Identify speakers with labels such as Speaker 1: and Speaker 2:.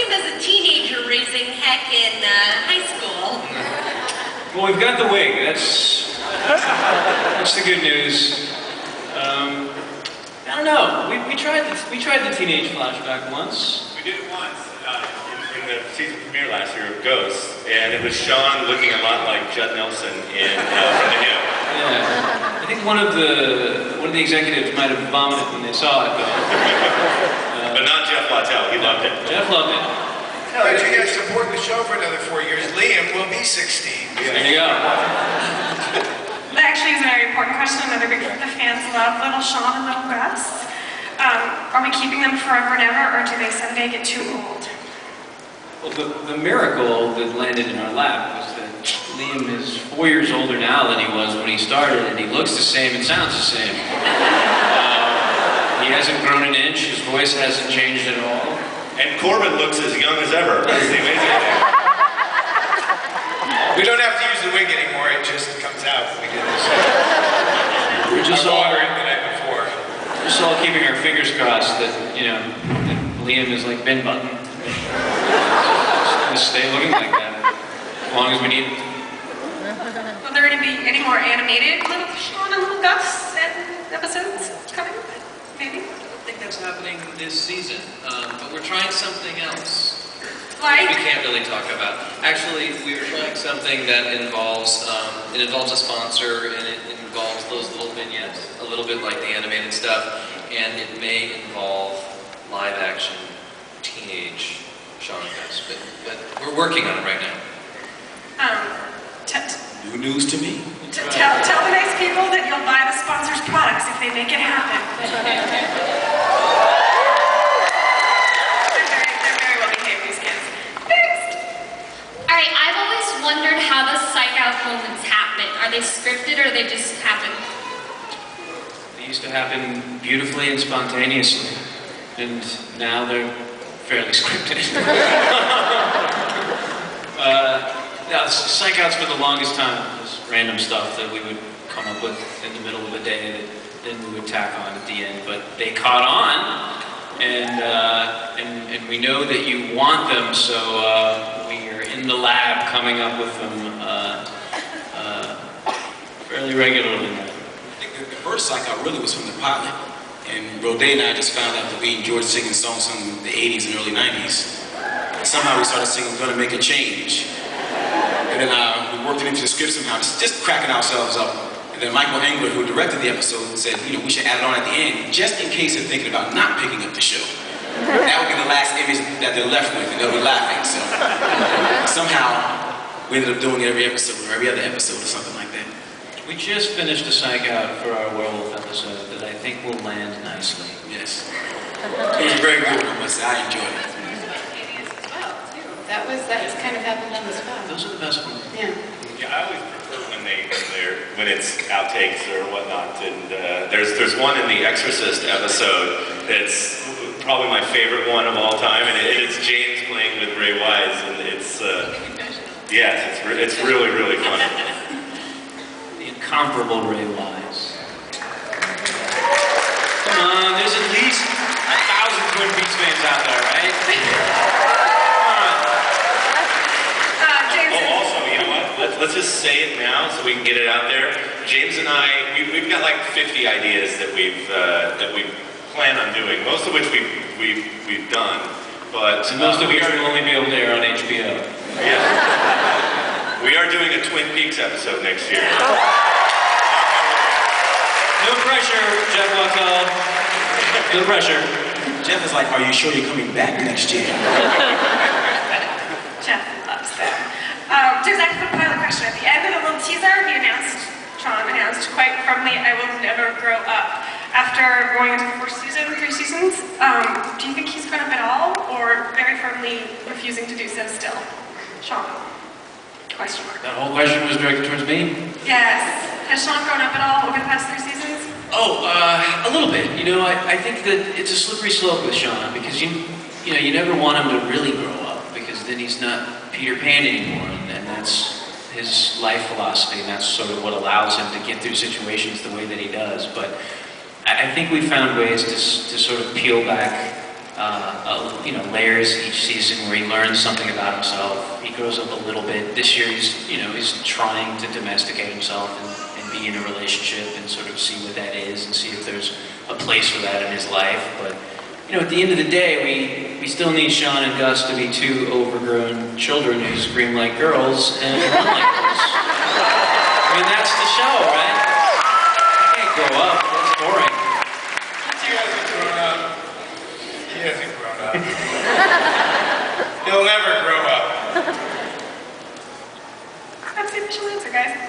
Speaker 1: him as a teenager raising heck in high school.
Speaker 2: Well, we've got the wig. That's the good news. I don't know. We tried the teenage flashback once.
Speaker 3: We did it once in the season premiere last year of Ghosts, and it was Sean looking a lot like Judd Nelson in From the Hill.
Speaker 2: Yeah. I think one of the executives might have vomited when they saw it, though.
Speaker 3: But not Jeff Littell. He loved it.
Speaker 2: Jeff loved it.
Speaker 4: No, if you guys support the show for another 4 years, Liam will be 16.
Speaker 2: There you go.
Speaker 5: That actually is a very important question. Another big the fans love little Sean and little Gus. Are we keeping them forever and ever, or do they someday get too old?
Speaker 2: Well, the miracle that landed in our lap was that Liam is 4 years older now than he was when he started, and he looks the same and sounds the same. He hasn't grown an inch, his voice hasn't changed at all.
Speaker 3: And Corbin looks as young as ever. That's the amazing thing.
Speaker 4: We don't have to use the wig anymore, it just comes out when we do this.
Speaker 2: We're just
Speaker 4: I
Speaker 2: all,
Speaker 4: water it the night before.
Speaker 2: just all keeping our fingers crossed that, that Liam is like Ben Button. Just stay looking like that, as long as we need.
Speaker 5: Will there be any more animated little Sean and little Gus episodes coming? Maybe?
Speaker 6: I don't think that's happening this season, but we're trying something else.
Speaker 5: Like?
Speaker 6: We can't really talk about. Actually, we were trying something that involves, it involves a sponsor, and it involves those little vignettes, a little bit like the animated stuff, and it may involve live action teenage Sean and Gus, but we're working on it right now.
Speaker 7: New news to me.
Speaker 5: Tell the nice people that you'll buy the sponsors' products if they make it happen. They're very well behaved, these kids. Next!
Speaker 1: Alright, I've always wondered how the Psych Out moments happen. Are they scripted or they just happen?
Speaker 2: They used to happen beautifully and spontaneously, and now they're fairly scripted. Yeah, Psych Outs for the longest time was random stuff that we would come up with in the middle of the day that then we would tack on at the end. But they caught on, and we know that you want them, so we are in the lab coming up with them fairly regularly.
Speaker 7: I think the first Psych Out really was from the pilot. And Rodé and I just found out that we enjoyed singing songs from the 80s and early 90s. And somehow we started singing Gonna Make a Change. And then we worked it into the script somehow, just cracking ourselves up. And then Michael Engler, who directed the episode, said, we should add it on at the end, just in case they're thinking about not picking up the show. That would be the last image that they're left with, and they'll be laughing. So somehow we ended up doing it every episode, or every other episode, or something like that.
Speaker 2: We just finished a Psych Out for our werewolf episode that I think will land nicely.
Speaker 7: Yes. It was a very good one, I must say. I enjoyed it.
Speaker 8: That's kind of happened on the spot.
Speaker 2: Those are the best ones.
Speaker 8: Yeah.
Speaker 3: Yeah, I always prefer when it's outtakes or whatnot. And there's one in the Exorcist episode that's probably my favorite one of all time, and it's James playing with Ray Wise, and it's really really fun.
Speaker 2: The incomparable Ray Wise. Come on, there's at least 1,000 Twin Peaks fans out there, right?
Speaker 3: Let's just say it now so we can get it out there. James and I, we've got like 50 ideas that we plan on doing, most of which we've done, but
Speaker 2: most of which will only be able to air on HBO.
Speaker 3: Yeah. We are doing a Twin Peaks episode next year.
Speaker 2: No pressure, Jeff Littell. No pressure.
Speaker 7: Jeff is like, are you sure you're coming back next year?
Speaker 5: Jeff loves that. To exactly the pilot question, at the end of the little teaser, Sean announced quite firmly, I will never grow up. After going into the first season, 3 seasons, do you think he's grown up at all, or very firmly refusing to do so still? Sean? Question mark.
Speaker 2: That whole question was directed towards me?
Speaker 5: Yes. Has Sean grown up at all over the past 3 seasons?
Speaker 2: Oh, a little bit. I think that it's a slippery slope with Sean, because you never want him to really grow up, because then he's not Peter Pan anymore, and that's his life philosophy, and that's sort of what allows him to get through situations the way that he does. But I think we found ways to sort of peel back layers each season where he learns something about himself. He grows up a little bit. This year he's trying to domesticate himself and be in a relationship and sort of see what that is and see if there's a place for that in his life. But at the end of the day, we still need Sean and Gus to be two overgrown children who scream like girls and run like girls. I mean, that's the show, right? You can't grow up. That's boring.
Speaker 4: He hasn't grown up. He hasn't grown up. He'll never grow up.
Speaker 5: That's the official answer, guys.